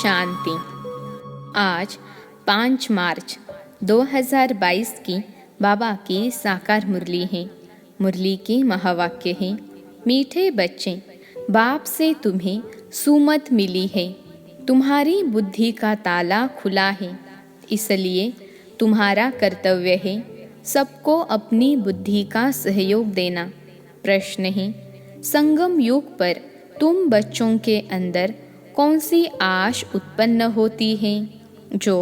शांति। आज 5 मार्च 2022 की बाबा की साकार मुरली है। मुरली के महावाक्य है, मीठे बच्चे, बाप से तुम्हें सुमत मिली है, तुम्हारी बुद्धि का ताला खुला है, इसलिए तुम्हारा कर्तव्य है सबको अपनी बुद्धि का सहयोग देना। प्रश्न है, संगम युग पर तुम बच्चों के अंदर कौन सी आश उत्पन्न होती है जो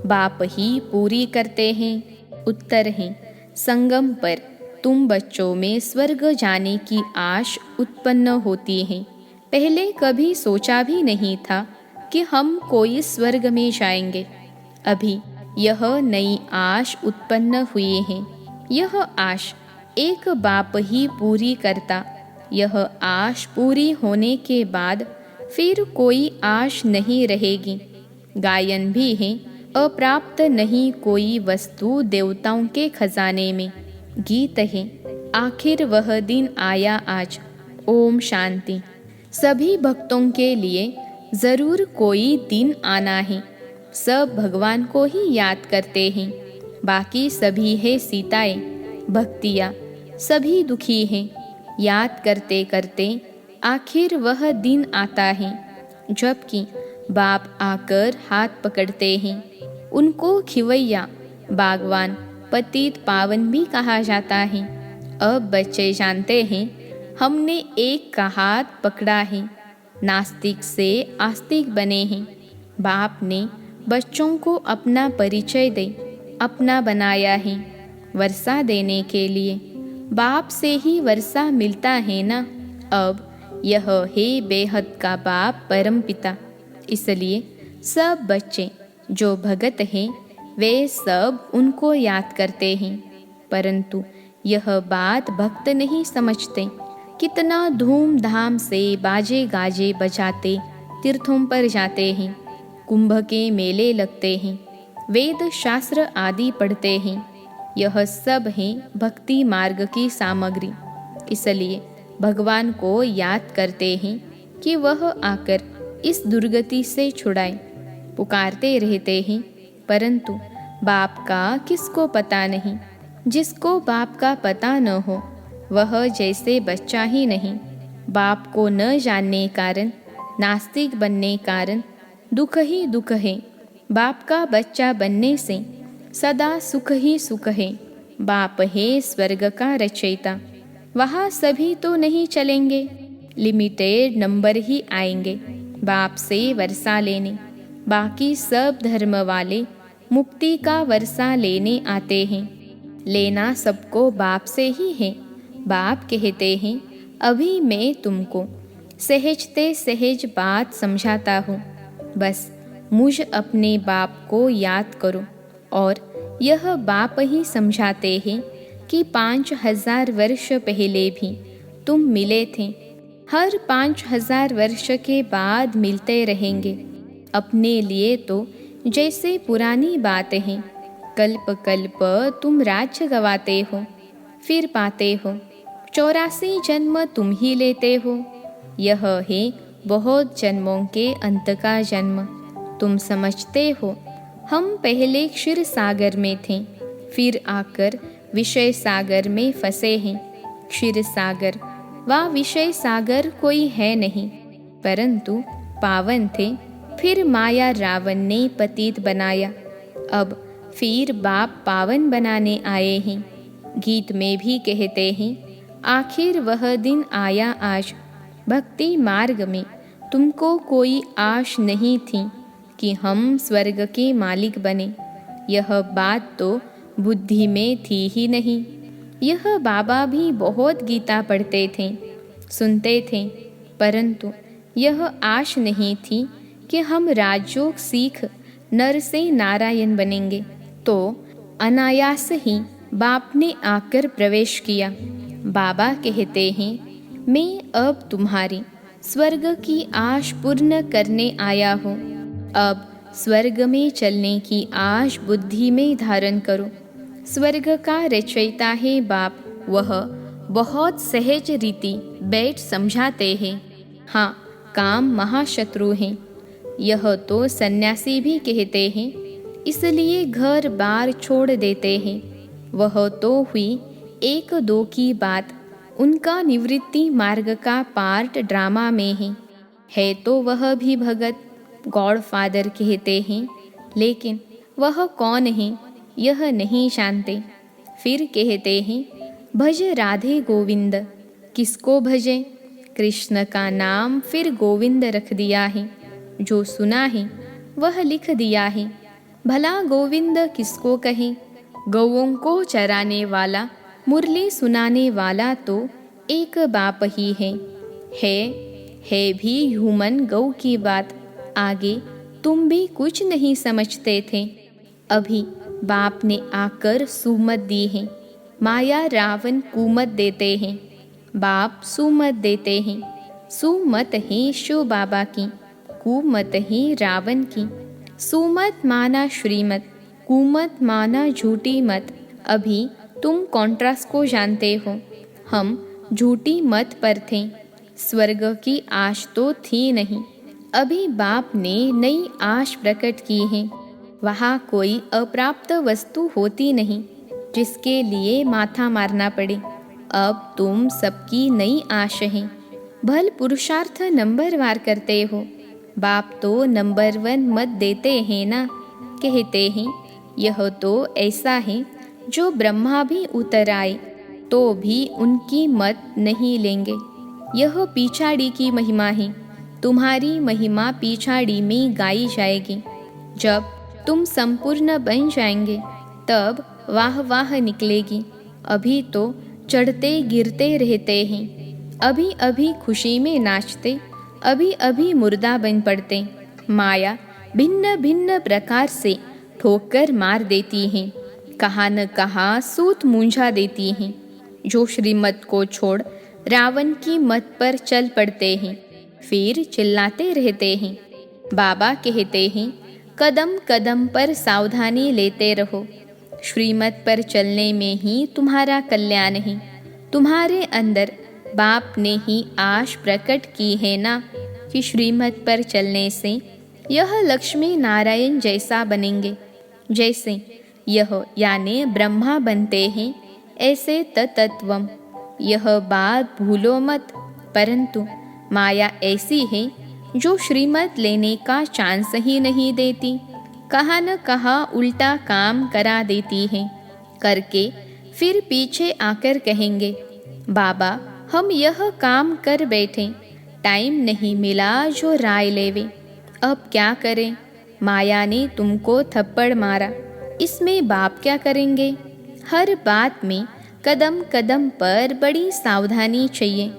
बाप ही पूरी करते हैं? उत्तर है, संगम पर तुम बच्चों में स्वर्ग जाने की आश उत्पन्न होती है। पहले कभी सोचा भी नहीं था कि हम कोई स्वर्ग में जाएंगे। अभी यह नई आश उत्पन्न हुई है। यह आश एक बाप ही पूरी करता। यह आश पूरी होने के बाद फिर कोई आश नहीं रहेगी। गायन भी है, अप्राप्त नहीं कोई वस्तु देवताओं के खजाने में। गीत है, आखिर वह दिन आया आज। ओम शांति। सभी भक्तों के लिए जरूर कोई दिन आना है। सब भगवान को ही याद करते हैं, बाकी सभी है सीताएं, भक्तियाँ, सभी दुखी हैं। याद करते करते आखिर वह दिन आता है जबकि बाप आकर हाथ पकड़ते हैं। उनको खिवैया, बागवान, पतित पावन भी कहा जाता है। अब बच्चे जानते हैं हमने एक का हाथ पकड़ा है, नास्तिक से आस्तिक बने हैं। बाप ने बच्चों को अपना परिचय दे अपना बनाया है, वर्षा देने के लिए। बाप से ही वर्षा मिलता है ना। अब यह है बेहद का बाप परम पिता। इसलिए सब बच्चे जो भगत हैं वे सब उनको याद करते हैं, परंतु यह बात भक्त नहीं समझते। कितना धूमधाम से बाजे गाजे बजाते तीर्थों पर जाते हैं, कुंभ के मेले लगते हैं, वेद शास्त्र आदि पढ़ते हैं। यह सब है भक्ति मार्ग की सामग्री। इसलिए भगवान को याद करते हैं कि वह आकर इस दुर्गति से छुड़ाए। पुकारते रहते हैं, परंतु बाप का किसको पता नहीं। जिसको बाप का पता न हो वह जैसे बच्चा ही नहीं। बाप को न जानने कारण, नास्तिक बनने कारण दुख ही दुख है। बाप का बच्चा बनने से सदा सुख ही सुख है। बाप है स्वर्ग का रचयिता। वहाँ सभी तो नहीं चलेंगे, लिमिटेड नंबर ही आएंगे बाप से वर्षा लेने। बाकी सब धर्म वाले मुक्ति का वर्षा लेने आते हैं। लेना सबको बाप से ही है। बाप कहते हैं, अभी मैं तुमको सहजते सहज बात समझाता हूँ, बस मुझ अपने बाप को याद करो। और यह बाप ही समझाते हैं कि 5000 वर्ष पहले भी तुम मिले थे, हर 5000 वर्ष के बाद मिलते रहेंगे। अपने लिए तो जैसे पुरानी बात है, कल्प कल्प तुम राज्य गवाते हो, फिर पाते हो। 84 जन्म तुम ही लेते हो। यह है बहुत जन्मों के अंत का जन्म। तुम समझते हो हम पहले क्षीर सागर में थे, फिर आकर विषय सागर में फंसे हैं। क्षीर सागर व विषय सागर कोई है नहीं, परंतु पावन थे। फिर माया रावण ने पतित बनाया, अब फिर बाप पावन बनाने आए हैं। गीत में भी कहते हैं, आखिर वह दिन आया आज। भक्ति मार्ग में तुमको कोई आश नहीं थी कि हम स्वर्ग के मालिक बने। यह बात तो बुद्धि में थी ही नहीं। यह बाबा भी बहुत गीता पढ़ते थे, सुनते थे, परंतु यह आश नहीं थी कि हम राजयोग सीख नर से नारायण बनेंगे। तो अनायास ही बाप ने आकर प्रवेश किया। बाबा कहते हैं, मैं अब तुम्हारी स्वर्ग की आश पूर्ण करने आया हूँ। अब स्वर्ग में चलने की आश बुद्धि में धारण करो। स्वर्ग का रचयिता है बाप, वह बहुत सहज रीति बैठ समझाते हैं। हाँ, काम महाशत्रु हैं। यह तो सन्यासी भी कहते हैं, इसलिए घर बार छोड़ देते हैं। वह तो हुई एक दो की बात, उनका निवृत्ति मार्ग का पार्ट ड्रामा में है तो वह भी भगत गॉडफादर कहते हैं, लेकिन वह कौन है यह नहीं जानते। फिर कहते हैं भज राधे गोविंद। किसको भजे? कृष्ण का नाम फिर गोविंद रख दिया है। जो सुना है वह लिख दिया है। भला गोविंद किसको कहे? गौओं को चराने वाला, मुरली सुनाने वाला तो एक बाप ही है भी ह्यूमन गौ की बात। आगे तुम भी कुछ नहीं समझते थे। अभी बाप ने आकर सुमत दी है। माया रावण कुमत देते हैं, बाप सुमत देते हैं। सुमत है शिव बाबा की, कुमत है रावण की। सुमत माना श्रीमत, कुमत माना झूठी मत। अभी तुम कॉन्ट्रास्ट को जानते हो। हम झूठी मत पर थे, स्वर्ग की आश तो थी नहीं। अभी बाप ने नई आश प्रकट की है। वहाँ कोई अप्राप्त वस्तु होती नहीं जिसके लिए माथा मारना पड़े। अब तुम सबकी नई आश है। भल पुरुषार्थ नंबर वार करते हो। बाप तो नंबर 1 मत देते हैं ना। कहते हैं यह तो ऐसा है जो ब्रह्मा भी उतर आए तो भी उनकी मत नहीं लेंगे। यह पिछाड़ी की महिमा है। तुम्हारी महिमा पिछाड़ी में गाई जाएगी। जब तुम संपूर्ण बन जाएंगे तब वाह वाह निकलेगी। अभी तो चढ़ते गिरते रहते हैं। अभी अभी खुशी में नाचते, अभी अभी मुर्दा बन पड़ते। माया भिन्न भिन्न प्रकार से ठोकर मार देती है। कहाँ न कहाँ सूत मूंझा देती हैं। जो श्रीमत को छोड़ रावण की मत पर चल पड़ते हैं, फिर चिल्लाते रहते हैं। बाबा कहते हैं कदम कदम पर सावधानी लेते रहो। श्रीमत पर चलने में ही तुम्हारा कल्याण है। तुम्हारे अंदर बाप ने ही आश प्रकट की है ना कि श्रीमत पर चलने से यह लक्ष्मी नारायण जैसा बनेंगे। जैसे यह यानी ब्रह्मा बनते हैं, ऐसे तत्वम। यह बात भूलो मत। परंतु माया ऐसी है जो श्रीमत लेने का चांस ही नहीं देती। कहाँ न कहाँ उल्टा काम करा देती है। करके फिर पीछे आकर कहेंगे बाबा हम यह काम कर बैठे, टाइम नहीं मिला जो राय लेवे। अब क्या करें? माया ने तुमको थप्पड़ मारा, इसमें बाप क्या करेंगे? हर बात में कदम कदम पर बड़ी सावधानी चाहिए।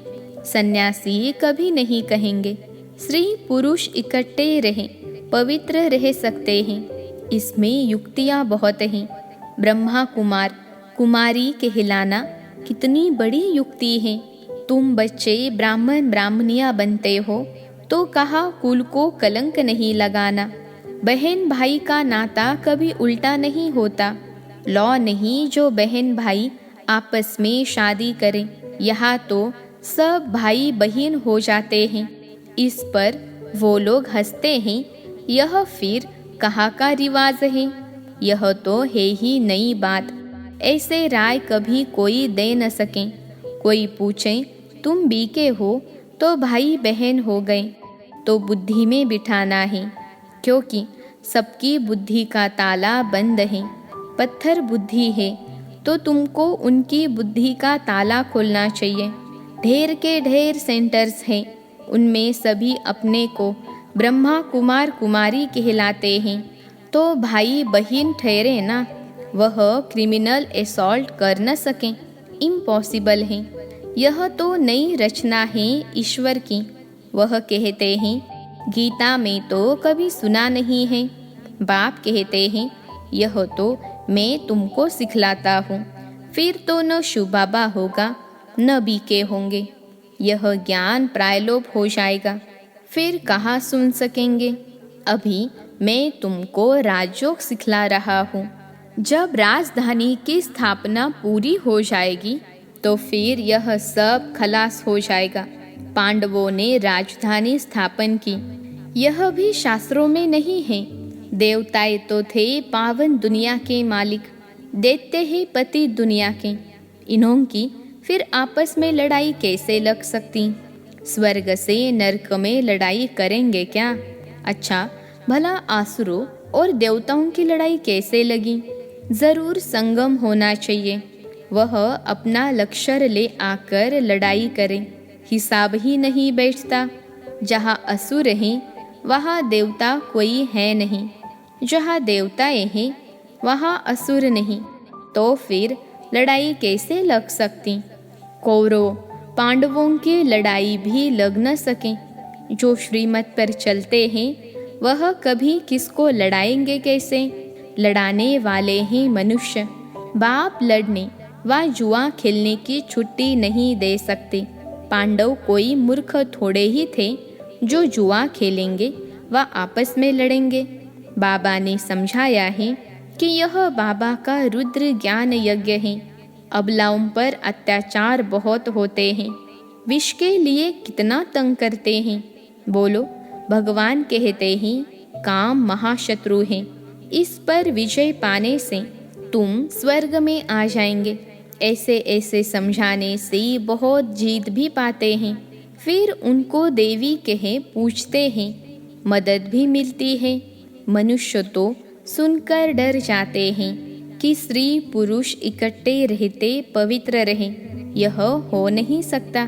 सन्यासी कभी नहीं कहेंगे स्त्री पुरुष इकट्ठे रहें, पवित्र रह सकते हैं। इसमें युक्तियाँ बहुत हैं। ब्रह्मा कुमार कुमारी कहलाना कितनी बड़ी युक्ति है। तुम बच्चे ब्राह्मण ब्राह्मणियाँ बनते हो तो कहा कुल को कलंक नहीं लगाना। बहन भाई का नाता कभी उल्टा नहीं होता। लॉ नहीं जो बहन भाई आपस में शादी करें। यहाँ तो सब भाई बहन हो जाते हैं। इस पर वो लोग हंसते हैं। यह फिर कहाँ का रिवाज है? यह तो है ही नई बात। ऐसे राय कभी कोई दे न सके। कोई पूछे तुम बीके हो तो भाई बहन हो गए, तो बुद्धि में बिठाना है, क्योंकि सबकी बुद्धि का ताला बंद है। पत्थर बुद्धि है तो तुमको उनकी बुद्धि का ताला खोलना चाहिए। ढेर के ढेर सेंटर्स हैं, उनमें सभी अपने को ब्रह्मा कुमार कुमारी कहलाते हैं, तो भाई बहन ठहरे ना। वह क्रिमिनल असॉल्ट कर न सकें, इम्पॉसिबल है। यह तो नई रचना है ईश्वर की। वह कहते हैं गीता में तो कभी सुना नहीं है। बाप कहते हैं यह तो मैं तुमको सिखलाता हूँ। फिर तो न शिव बाबा होगा न बीके होंगे। यह ज्ञान प्रायलोप हो जाएगा, फिर कहाँ सुन सकेंगे। अभी मैं तुमको राजयोग सिखला रहा हूँ। जब राजधानी की स्थापना पूरी हो जाएगी तो फिर यह सब खलास हो जाएगा। पांडवों ने राजधानी स्थापन की, यह भी शास्त्रों में नहीं है। देवताए तो थे पावन दुनिया के मालिक, दैत्य है पति दुनिया के। इन्हों की फिर आपस में लड़ाई कैसे लग सकती? स्वर्ग से नरक में लड़ाई करेंगे क्या? अच्छा भला आसुरों और देवताओं की लड़ाई कैसे लगी? जरूर संगम होना चाहिए। वह अपना लश्कर ले आकर लड़ाई करें, हिसाब ही नहीं बैठता। जहाँ असुर हैं वहाँ देवता कोई है नहीं, जहाँ देवताएं हैं वहाँ असुर नहीं, तो फिर लड़ाई कैसे लग सकती? कौरवों पांडवों की लड़ाई भी लग न सके। जो श्रीमत पर चलते हैं वह कभी किसको लड़ाएंगे कैसे? लड़ाने वाले हैं मनुष्य। बाप लड़ने व जुआ खेलने की छुट्टी नहीं दे सकते। पांडव कोई मूर्ख थोड़े ही थे जो जुआ खेलेंगे व आपस में लड़ेंगे। बाबा ने समझाया है कि यह बाबा का रुद्र ज्ञान यज्ञ है। अबलाओं पर अत्याचार बहुत होते हैं, विष के लिए कितना तंग करते हैं। बोलो, भगवान कहते हैं काम महाशत्रु है, इस पर विजय पाने से तुम स्वर्ग में आ जाएंगे। ऐसे ऐसे समझाने से बहुत जीत भी पाते हैं। फिर उनको देवी कहे पूछते हैं, मदद भी मिलती है। मनुष्य तो सुनकर डर जाते हैं कि स्त्री पुरुष इकट्ठे रहते पवित्र रहे। यह हो नहीं सकता।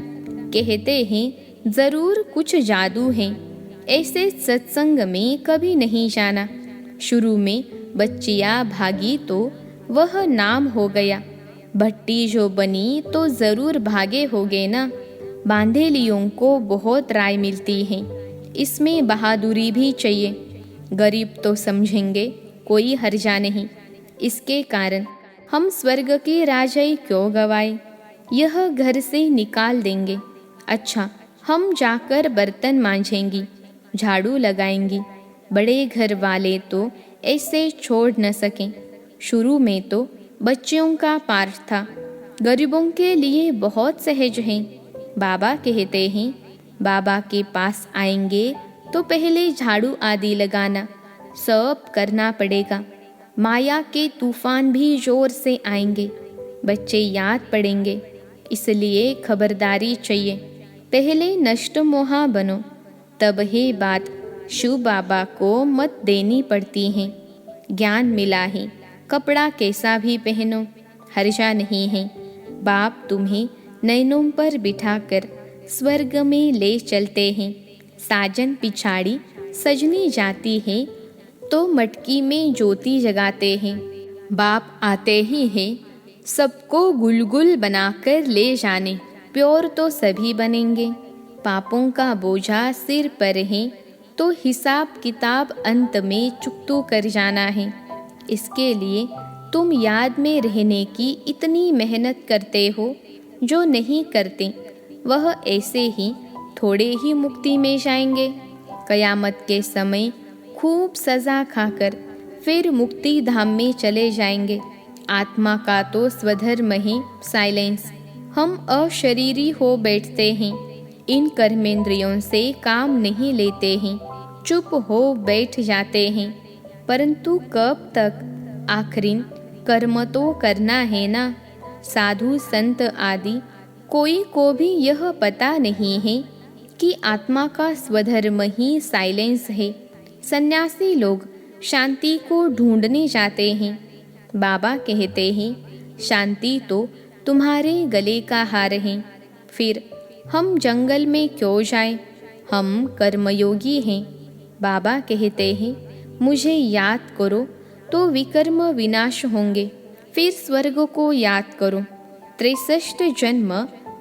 कहते हैं जरूर कुछ जादू है। ऐसे सत्संग में कभी नहीं जाना। शुरू में बच्चियाँ भागी तो वह नाम हो गया। भट्टी जो बनी तो जरूर भागे होगे ना। बांधेलियों को बहुत राय मिलती है, इसमें बहादुरी भी चाहिए। गरीब तो समझेंगे कोई हर्जा नहीं। इसके कारण हम स्वर्ग की राजाई क्यों गवाए? यह घर से निकाल देंगे। अच्छा हम जाकर बर्तन मांजेंगी, झाड़ू लगाएंगी। बड़े घर वाले तो ऐसे छोड़ न सकें। शुरू में तो बच्चियों का पाठ था, गरीबों के लिए बहुत सहज है। बाबा कहते हैं बाबा के पास आएंगे तो पहले झाड़ू आदि लगाना सब करना पड़ेगा। माया के तूफान भी जोर से आएंगे, बच्चे याद पड़ेंगे, इसलिए खबरदारी चाहिए। पहले नष्ट मोहा बनो, तब है बात शिव बाबा को मत देनी पड़ती है। ज्ञान मिला है, कपड़ा कैसा भी पहनो, हर्जा नहीं है। बाप तुम्हें नैनों पर बिठाकर स्वर्ग में ले चलते हैं। साजन पिछाड़ी सजनी जाती है तो मटकी में ज्योति जगाते हैं। बाप आते ही हैं सबको गुलगुल बनाकर ले जाने। प्योर तो सभी बनेंगे। पापों का बोझा सिर पर है तो हिसाब किताब अंत में चुकतू कर जाना है। इसके लिए तुम याद में रहने की इतनी मेहनत करते हो। जो नहीं करते वह ऐसे ही थोड़े ही मुक्ति में जाएंगे। कयामत के समय खूब सजा खाकर फिर मुक्ति धाम में चले जाएंगे। आत्मा का तो स्वधर्म है साइलेंस। हम अशरीरी हो बैठते हैं, इन कर्मेंद्रियों से काम नहीं लेते हैं, चुप हो बैठ जाते हैं। परंतु कब तक? आखिर कर्म तो करना है ना। साधु संत आदि कोई को भी यह पता नहीं है कि आत्मा का स्वधर्म ही साइलेंस है। सन्यासी लोग शांति को ढूंढने जाते हैं। बाबा कहते हैं शांति तो तुम्हारे गले का हार है। फिर हम जंगल में क्यों जाएं? हम कर्मयोगी हैं। बाबा कहते हैं मुझे याद करो तो विकर्म विनाश होंगे। फिर स्वर्ग को याद करो। 63 जन्म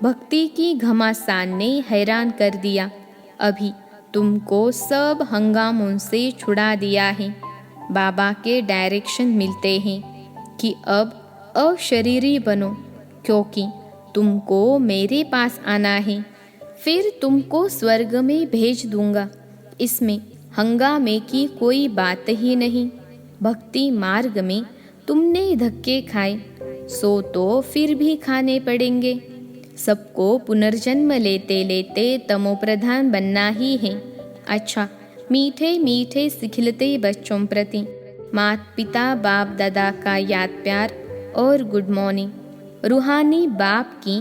भक्ति की घमासान ने हैरान कर दिया। अभी तुमको सब हंगामों से छुड़ा दिया है। बाबा के डायरेक्शन मिलते हैं कि अब अशरीरी बनो, क्योंकि तुमको मेरे पास आना है। फिर तुमको स्वर्ग में भेज दूंगा। इसमें हंगामे की कोई बात ही नहीं। भक्ति मार्ग में तुमने धक्के खाए सो तो फिर भी खाने पड़ेंगे। सबको पुनर्जन्म लेते लेते तमोप्रधान बनना ही है। अच्छा मीठे मीठे सिखलते बच्चों प्रति माता पिता बाप दादा का याद प्यार और गुड मॉर्निंग। रूहानी बाप की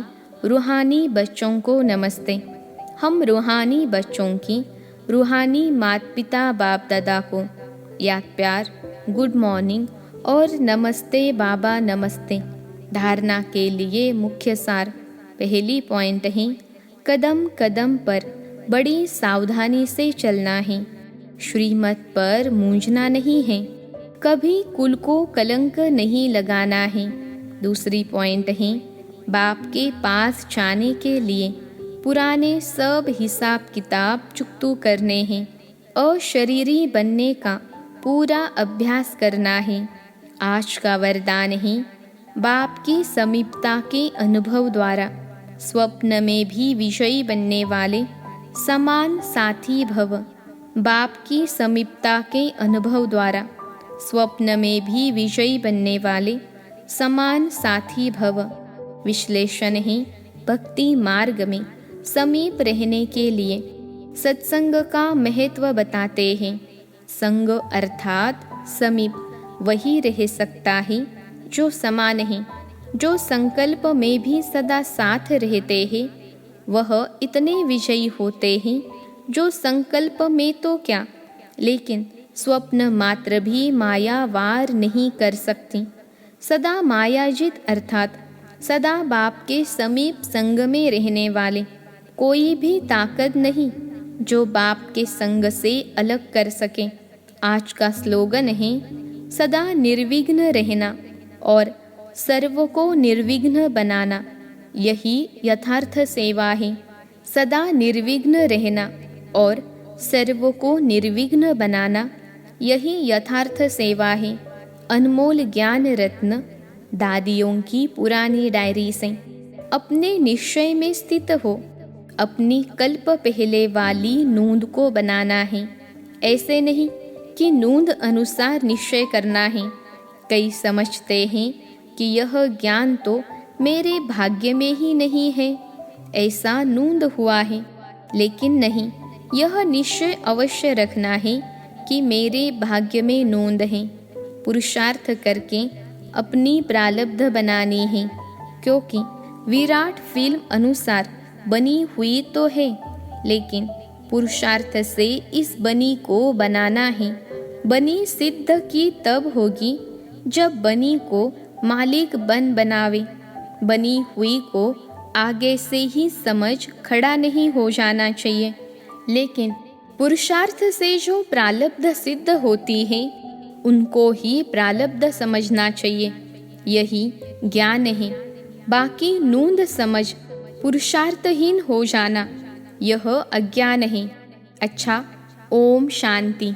रूहानी बच्चों को नमस्ते। हम रूहानी बच्चों की रूहानी माता पिता बाप दादा को याद प्यार, गुड मॉर्निंग और नमस्ते बाबा नमस्ते। धारणा के लिए मुख्य सार। पहली पॉइंट है, कदम कदम पर बड़ी सावधानी से चलना है। श्रीमत पर मूंझना नहीं है। कभी कुल को कलंक नहीं लगाना है। दूसरी पॉइंट है, बाप के पास जाने के लिए पुराने सब हिसाब किताब चुकतू करने हैं और शरीरी बनने का पूरा अभ्यास करना है। आज का वरदान है, बाप की समीपता के अनुभव द्वारा स्वप्न में भी विजयी बनने वाले समान साथी भव। बाप की समीपता के अनुभव द्वारा स्वप्न में भी विजयी बनने वाले समान साथी भव। विश्लेषण है, भक्ति मार्ग में समीप रहने के लिए सत्संग का महत्व बताते हैं। संग अर्थात समीप वही रह सकता है जो समान है। जो संकल्प में भी सदा साथ रहते हैं वह इतने विजयी होते हैं जो संकल्प में तो क्या, लेकिन स्वप्न मात्र भी माया वार नहीं कर सकती। सदा मायाजित अर्थात सदा बाप के समीप संग में रहने वाले कोई भी ताकत नहीं जो बाप के संग से अलग कर सके। आज का स्लोगन है, सदा निर्विघ्न रहना और सर्व को निर्विघ्न बनाना, यही यथार्थ सेवा है। सदा निर्विघ्न रहना और सर्व को निर्विघ्न बनाना, यही यथार्थ सेवा है। अनमोल ज्ञान रत्न दादियों की पुरानी डायरी से। अपने निश्चय में स्थित हो। अपनी कल्प पहले वाली नूंद को बनाना है। ऐसे नहीं कि नूंद अनुसार निश्चय करना है। कई समझते हैं कि यह ज्ञान तो मेरे भाग्य में ही नहीं है, ऐसा नूंद हुआ है। लेकिन नहीं, यह निश्चय अवश्य रखना है कि मेरे भाग्य में नूंद है। पुरुषार्थ करके अपनी प्रारब्ध बनानी है, क्योंकि विराट फिल्म अनुसार बनी हुई तो है, लेकिन पुरुषार्थ से इस बनी को बनाना है। बनी सिद्ध की तब होगी जब बनी को मालिक बनावे। बनी हुई को आगे से ही समझ खड़ा नहीं हो जाना चाहिए, लेकिन पुरुषार्थ से जो प्रारब्ध सिद्ध होती है उनको ही प्रारब्ध समझना चाहिए। यही ज्ञान है। बाकी नूंद समझ पुरुषार्थहीन हो जाना, यह अज्ञान है। अच्छा, ओम शांति।